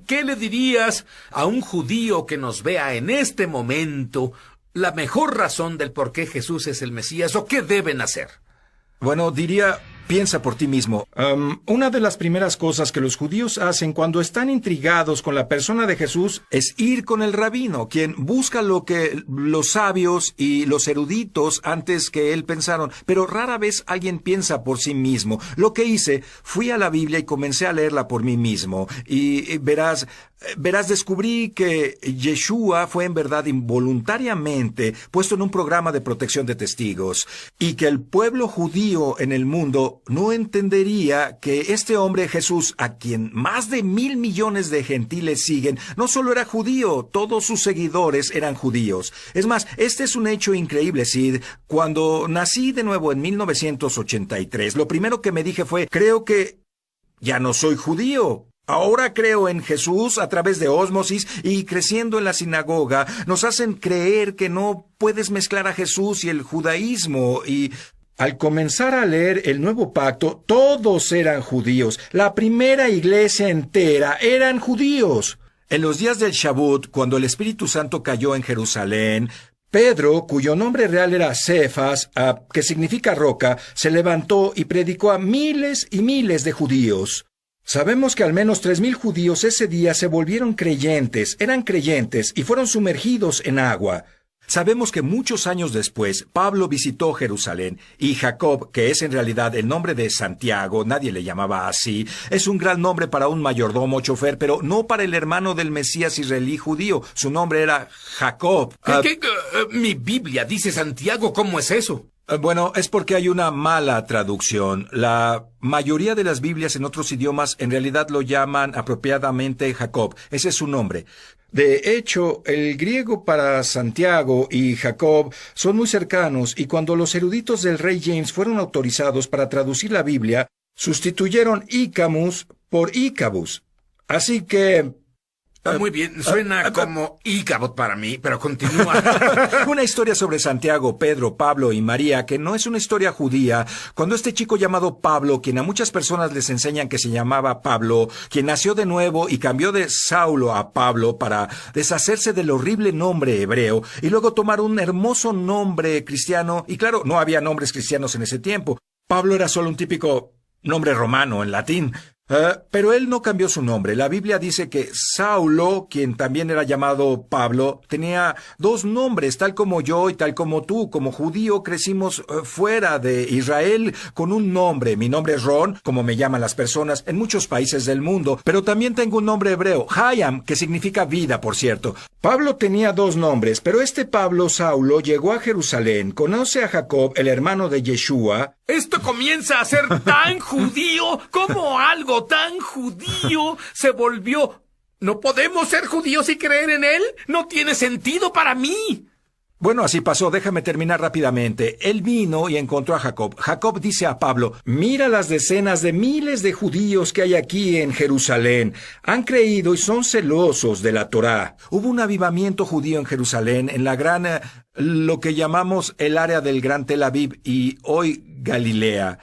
¿qué le dirías a un judío que nos vea en este momento la mejor razón del por qué Jesús es el Mesías o qué deben hacer? Bueno, diría, piensa por ti mismo. Una de las primeras cosas que los judíos hacen cuando están intrigados con la persona de Jesús es ir con el rabino, quien busca lo que los sabios y los eruditos antes que él pensaron, pero rara vez alguien piensa por sí mismo. Lo que hice, fui a la Biblia y comencé a leerla por mí mismo, y verás, descubrí que Yeshua fue en verdad involuntariamente puesto en un programa de protección de testigos, y que el pueblo judío en el mundo no entendería que este hombre Jesús, a quien más de 1,000 millones de gentiles siguen, no solo era judío, todos sus seguidores eran judíos. Es más, este es un hecho increíble, Sid. Cuando nací de nuevo en 1983, lo primero que me dije fue, creo que ya no soy judío. Ahora creo en Jesús a través de ósmosis, y creciendo en la sinagoga nos hacen creer que no puedes mezclar a Jesús y el judaísmo, y al comenzar a leer el Nuevo Pacto, todos eran judíos. La primera iglesia entera eran judíos. En los días del Shavuot, cuando el Espíritu Santo cayó en Jerusalén, Pedro, cuyo nombre real era Cefas, que significa roca, se levantó y predicó a miles y miles de judíos. Sabemos que al menos 3,000 judíos ese día se volvieron creyentes, eran creyentes y fueron sumergidos en agua. Sabemos que muchos años después, Pablo visitó Jerusalén, y Jacob, que es en realidad el nombre de Santiago, nadie le llamaba así, es un gran nombre para un mayordomo o chofer, pero no para el hermano del Mesías israelí judío. Su nombre era Jacob. Mi Biblia dice Santiago, ¿cómo es eso? Bueno, es porque hay una mala traducción. La mayoría de las Biblias en otros idiomas en realidad lo llaman apropiadamente Jacob. Ese es su nombre. De hecho, el griego para Santiago y Jacob son muy cercanos, y cuando los eruditos del rey James fueron autorizados para traducir la Biblia, sustituyeron Icamus por Icabus. Así que... Muy bien, suena como Icabod para mí, pero continúa. Una historia sobre Santiago, Pedro, Pablo y María, que no es una historia judía. Cuando este chico llamado Pablo, quien a muchas personas les enseñan que se llamaba Pablo, quien nació de nuevo y cambió de Saulo a Pablo para deshacerse del horrible nombre hebreo y luego tomar un hermoso nombre cristiano, y claro, no había nombres cristianos en ese tiempo. Pablo era solo un típico nombre romano en latín. Pero él no cambió su nombre. La Biblia dice que Saulo, quien también era llamado Pablo, tenía 2 nombres, tal como yo y tal como tú. Como judío crecimos fuera de Israel con un nombre. Mi nombre es Ron, como me llaman las personas en muchos países del mundo, pero también tengo un nombre hebreo, Hayam, que significa vida, por cierto. Pablo tenía 2 nombres, pero este Pablo Saulo llegó a Jerusalén, conoce a Jacob, el hermano de Yeshua. Esto comienza a ser tan judío como algo tan judío se volvió. ¿No podemos ser judíos y creer en él? No tiene sentido para mí. Bueno, así pasó. Déjame terminar rápidamente. Él vino y encontró a Jacob. Jacob dice a Pablo, mira las decenas de miles de judíos que hay aquí en Jerusalén. Han creído y son celosos de la Torá. Hubo un avivamiento judío en Jerusalén, en la gran, lo que llamamos el área del Gran Tel Aviv y hoy Galilea.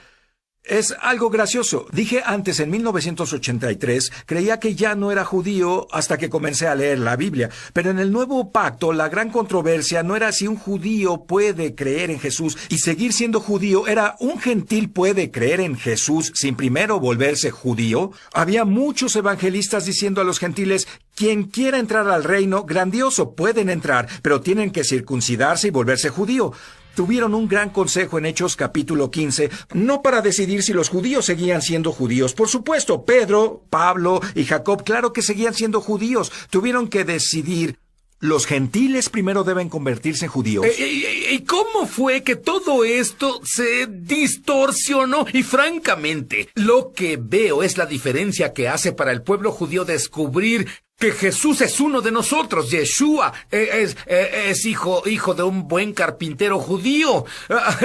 Es algo gracioso. Dije antes, en 1983, creía que ya no era judío hasta que comencé a leer la Biblia. Pero en el Nuevo Pacto, la gran controversia no era si un judío puede creer en Jesús y seguir siendo judío, era un gentil puede creer en Jesús sin primero volverse judío. Había muchos evangelistas diciendo a los gentiles, quien quiera entrar al reino, grandioso, pueden entrar, pero tienen que circuncidarse y volverse judío. Tuvieron un gran consejo en Hechos capítulo 15, no para decidir si los judíos seguían siendo judíos. Por supuesto, Pedro, Pablo y Jacob, claro que seguían siendo judíos. Tuvieron que decidir, los gentiles primero deben convertirse en judíos. ¿Y cómo fue que todo esto se distorsionó? Y francamente, lo que veo es la diferencia que hace para el pueblo judío descubrir que Jesús es uno de nosotros. Yeshua es hijo de un buen carpintero judío.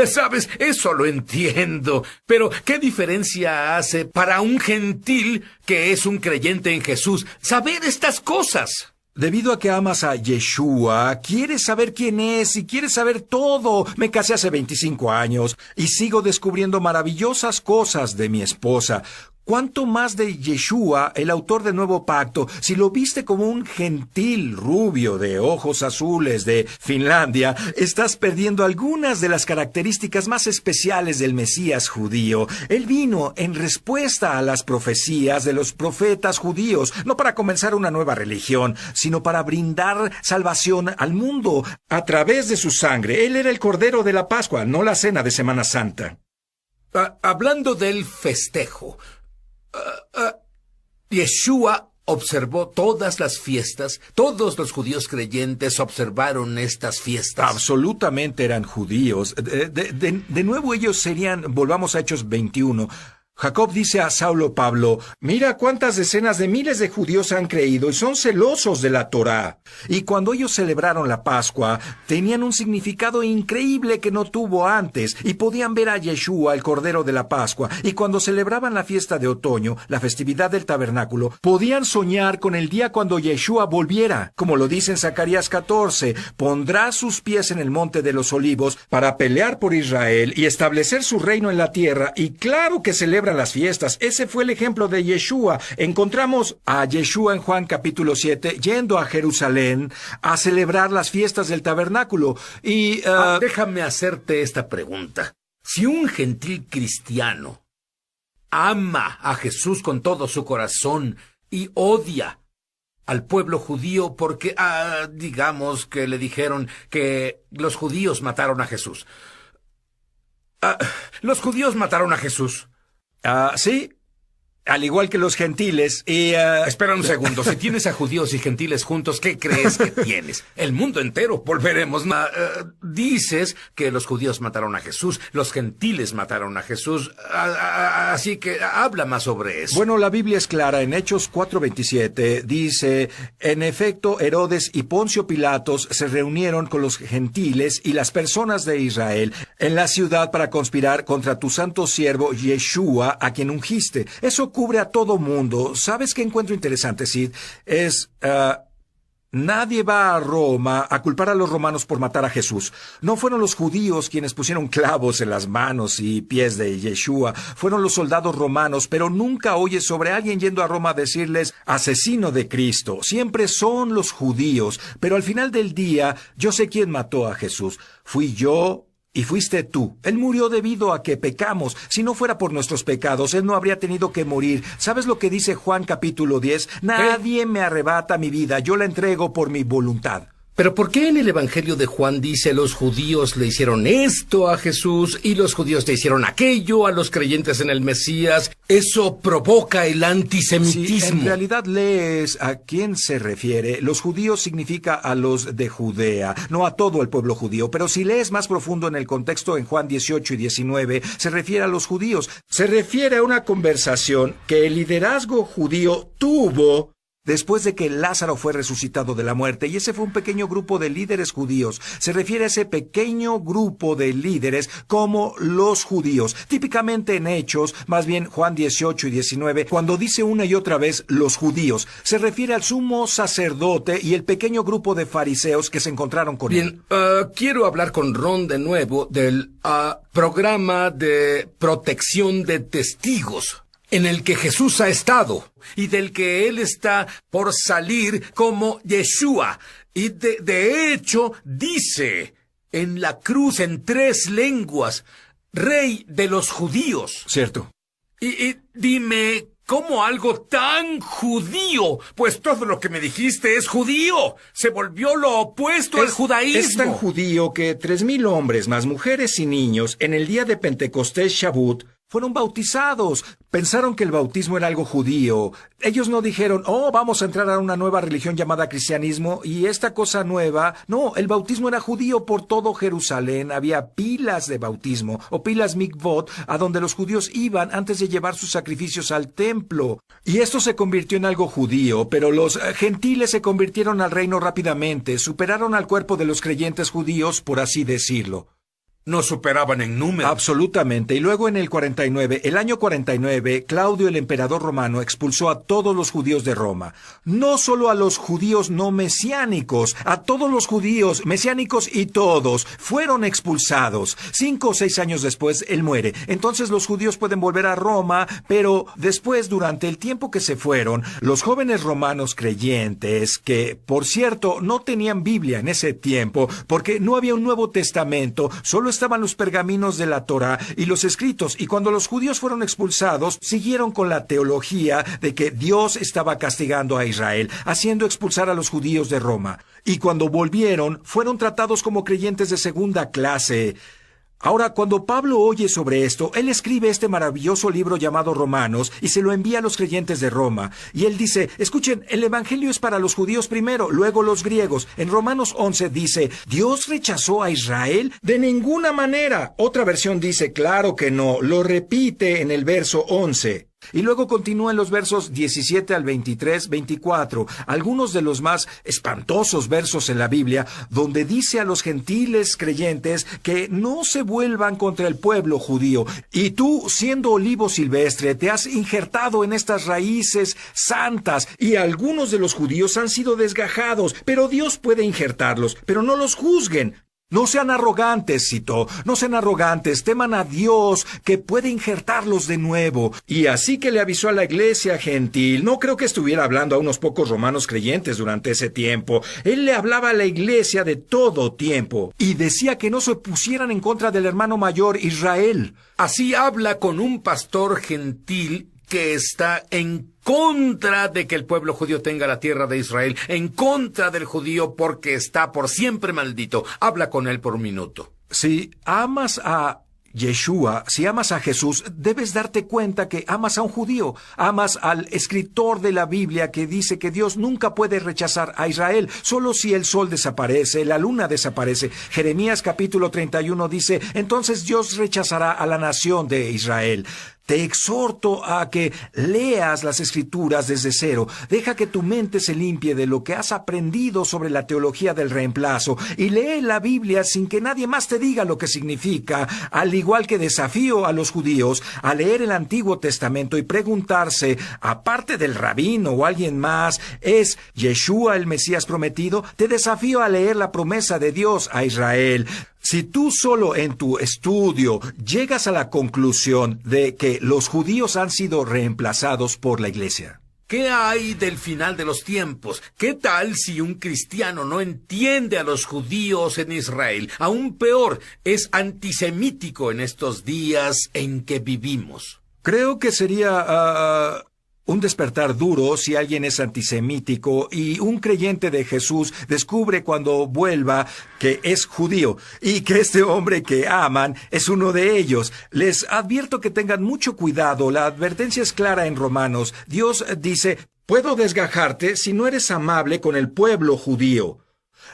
¿Sabes? Eso lo entiendo. Pero, ¿qué diferencia hace para un gentil que es un creyente en Jesús saber estas cosas? Debido a que amas a Yeshua, quieres saber quién es y quieres saber todo. Me casé hace 25 años y sigo descubriendo maravillosas cosas de mi esposa. ¿Cuánto más de Yeshua, el autor del Nuevo Pacto, si lo viste como un gentil rubio de ojos azules de Finlandia, estás perdiendo algunas de las características más especiales del Mesías judío? Él vino en respuesta a las profecías de los profetas judíos, no para comenzar una nueva religión, sino para brindar salvación al mundo a través de su sangre. Él era el Cordero de la Pascua, no la cena de Semana Santa. Hablando del festejo, Yeshua observó todas las fiestas. Todos los judíos creyentes observaron estas fiestas. Absolutamente eran judíos. De nuevo ellos serían, volvamos a Hechos 21. Jacob dice a Saulo Pablo, mira cuántas decenas de miles de judíos han creído y son celosos de la Torá. Y cuando ellos celebraron la Pascua, tenían un significado increíble que no tuvo antes, y podían ver a Yeshua, el Cordero de la Pascua. Y cuando celebraban la fiesta de otoño, la festividad del tabernáculo, podían soñar con el día cuando Yeshua volviera. Como lo dice en Zacarías 14, pondrá sus pies en el monte de los olivos para pelear por Israel y establecer su reino en la tierra. Y claro que celebran las fiestas. Ese fue el ejemplo de Yeshua. Encontramos a Yeshua en Juan capítulo 7 yendo a Jerusalén a celebrar las fiestas del tabernáculo. Y déjame hacerte esta pregunta. Si un gentil cristiano ama a Jesús con todo su corazón y odia al pueblo judío porque, digamos que le dijeron que los judíos mataron a Jesús. Los judíos mataron a Jesús. Sí, al igual que los gentiles, y... Espera un segundo, si tienes a judíos y gentiles juntos, ¿qué crees que tienes? El mundo entero, volveremos. Dices que los judíos mataron a Jesús, los gentiles mataron a Jesús, así que habla más sobre eso. Bueno, la Biblia es clara, en Hechos 4:27, dice, en efecto, Herodes y Poncio Pilatos se reunieron con los gentiles y las personas de Israel en la ciudad para conspirar contra tu santo siervo Yeshua, a quien ungiste. Eso cubre a todo mundo. ¿Sabes qué encuentro interesante, Sid? Nadie va a Roma a culpar a los romanos por matar a Jesús. No fueron los judíos quienes pusieron clavos en las manos y pies de Yeshua. Fueron los soldados romanos, pero nunca oyes sobre alguien yendo a Roma a decirles asesino de Cristo. Siempre son los judíos. Pero al final del día, yo sé quién mató a Jesús. Fui yo. Y fuiste tú. Él murió debido a que pecamos. Si no fuera por nuestros pecados, Él no habría tenido que morir. ¿Sabes lo que dice Juan capítulo 10? Nadie me arrebata mi vida, yo la entrego por mi voluntad. ¿Pero por qué en el Evangelio de Juan dice los judíos le hicieron esto a Jesús y los judíos le hicieron aquello a los creyentes en el Mesías? Eso provoca el antisemitismo. Si en realidad lees a quién se refiere, los judíos significa a los de Judea, no a todo el pueblo judío. Pero si lees más profundo en el contexto en Juan 18 y 19, se refiere a los judíos. Se refiere a una conversación que el liderazgo judío tuvo después de que Lázaro fue resucitado de la muerte, y ese fue un pequeño grupo de líderes judíos. Se refiere a ese pequeño grupo de líderes como los judíos. Típicamente en Hechos, más bien Juan 18 y 19, cuando dice una y otra vez los judíos, se refiere al sumo sacerdote y el pequeño grupo de fariseos que se encontraron con él. Bien, quiero hablar con Ron de nuevo del programa de protección de testigos en el que Jesús ha estado y del que Él está por salir como Yeshua. Y de hecho dice en la cruz en 3 lenguas, Rey de los judíos. Cierto. Y dime, ¿cómo algo tan judío? Pues todo lo que me dijiste es judío. Se volvió lo opuesto al judaísmo. Es tan judío que 3,000 hombres, más mujeres y niños, en el día de Pentecostés Shavuot, fueron bautizados. Pensaron que el bautismo era algo judío. Ellos no dijeron, vamos a entrar a una nueva religión llamada cristianismo y esta cosa nueva. No, el bautismo era judío por todo Jerusalén. Había pilas de bautismo o pilas mikvot a donde los judíos iban antes de llevar sus sacrificios al templo. Y esto se convirtió en algo judío, pero los gentiles se convirtieron al reino rápidamente. Superaron al cuerpo de los creyentes judíos, por así decirlo. No superaban en número. Absolutamente. Y luego en el año 49, Claudio, el emperador romano, expulsó a todos los judíos de Roma. No solo a los judíos no mesiánicos, a todos los judíos mesiánicos y todos fueron expulsados. 5 o 6 años después, él muere. Entonces los judíos pueden volver a Roma, pero después, durante el tiempo que se fueron, los jóvenes romanos creyentes, que, por cierto, no tenían Biblia en ese tiempo, porque no había un Nuevo Testamento, solo estaban los pergaminos de la Torá y los escritos, y cuando los judíos fueron expulsados, siguieron con la teología de que Dios estaba castigando a Israel, haciendo expulsar a los judíos de Roma. Y cuando volvieron, fueron tratados como creyentes de segunda clase. Ahora, cuando Pablo oye sobre esto, él escribe este maravilloso libro llamado Romanos y se lo envía a los creyentes de Roma. Y él dice, escuchen, el evangelio es para los judíos primero, luego los griegos. En Romanos 11 dice, ¿Dios rechazó a Israel? De ninguna manera. Otra versión dice, claro que no. Lo repite en el verso 11. Y luego continúa en los versos 17 al 23, 24, algunos de los más espantosos versos en la Biblia, donde dice a los gentiles creyentes que no se vuelvan contra el pueblo judío. Y tú, siendo olivo silvestre, te has injertado en estas raíces santas, y algunos de los judíos han sido desgajados, pero Dios puede injertarlos, pero no los juzguen. No sean arrogantes, citó, no sean arrogantes, teman a Dios, que puede injertarlos de nuevo. Y así que le avisó a la iglesia gentil. No creo que estuviera hablando a unos pocos romanos creyentes durante ese tiempo. Él le hablaba a la iglesia de todo tiempo. Y decía que no se pusieran en contra del hermano mayor Israel. Así habla con un pastor gentil que está en contra de que el pueblo judío tenga la tierra de Israel, en contra del judío porque está por siempre maldito. Habla con él por un minuto. Si amas a Yeshua, si amas a Jesús, debes darte cuenta que amas a un judío. Amas al escritor de la Biblia que dice que Dios nunca puede rechazar a Israel, solo si el sol desaparece, la luna desaparece. Jeremías capítulo 31 dice, entonces Dios rechazará a la nación de Israel. Te exhorto a que leas las Escrituras desde cero. Deja que tu mente se limpie de lo que has aprendido sobre la teología del reemplazo y lee la Biblia sin que nadie más te diga lo que significa, al igual que desafío a los judíos a leer el Antiguo Testamento y preguntarse, aparte del rabino o alguien más, ¿es Yeshua el Mesías prometido? Te desafío a leer la promesa de Dios a Israel. Si tú solo en tu estudio llegas a la conclusión de que los judíos han sido reemplazados por la iglesia. ¿Qué hay del final de los tiempos? ¿Qué tal si un cristiano no entiende a los judíos en Israel? Aún peor, es antisemítico en estos días en que vivimos. Creo que sería un despertar duro si alguien es antisemítico y un creyente de Jesús descubre cuando vuelva que es judío y que este hombre que aman es uno de ellos. Les advierto que tengan mucho cuidado. La advertencia es clara en Romanos. Dios dice, puedo desgajarte si no eres amable con el pueblo judío.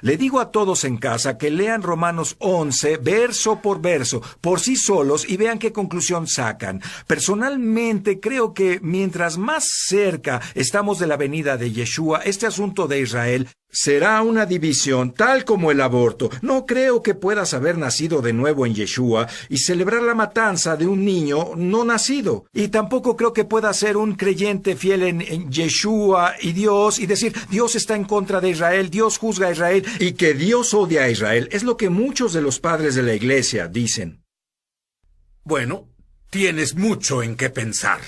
Le digo a todos en casa que lean Romanos 11, verso por verso, por sí solos y vean qué conclusión sacan. Personalmente creo que mientras más cerca estamos de la venida de Yeshua, este asunto de Israel será una división tal como el aborto. No creo que puedas haber nacido de nuevo en Yeshua y celebrar la matanza de un niño no nacido. Y tampoco creo que puedas ser un creyente fiel en Yeshua y Dios y decir, Dios está en contra de Israel, Dios juzga a Israel y que Dios odia a Israel. Es lo que muchos de los padres de la iglesia dicen. Bueno, tienes mucho en qué pensar.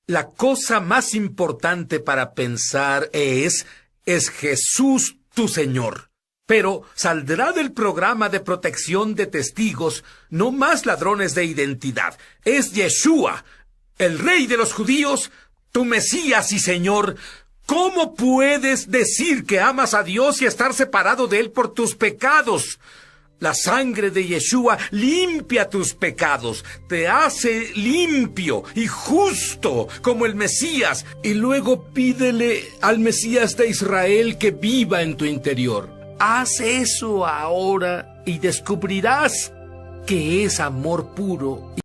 La cosa más importante para pensar es Jesús tu Señor. Pero saldrá del programa de protección de testigos no más ladrones de identidad. Es Yeshua, el Rey de los judíos, tu Mesías y Señor. ¿Cómo puedes decir que amas a Dios y estar separado de Él por tus pecados? La sangre de Yeshua limpia tus pecados, te hace limpio y justo como el Mesías. Y luego pídele al Mesías de Israel que viva en tu interior. Haz eso ahora y descubrirás que es amor puro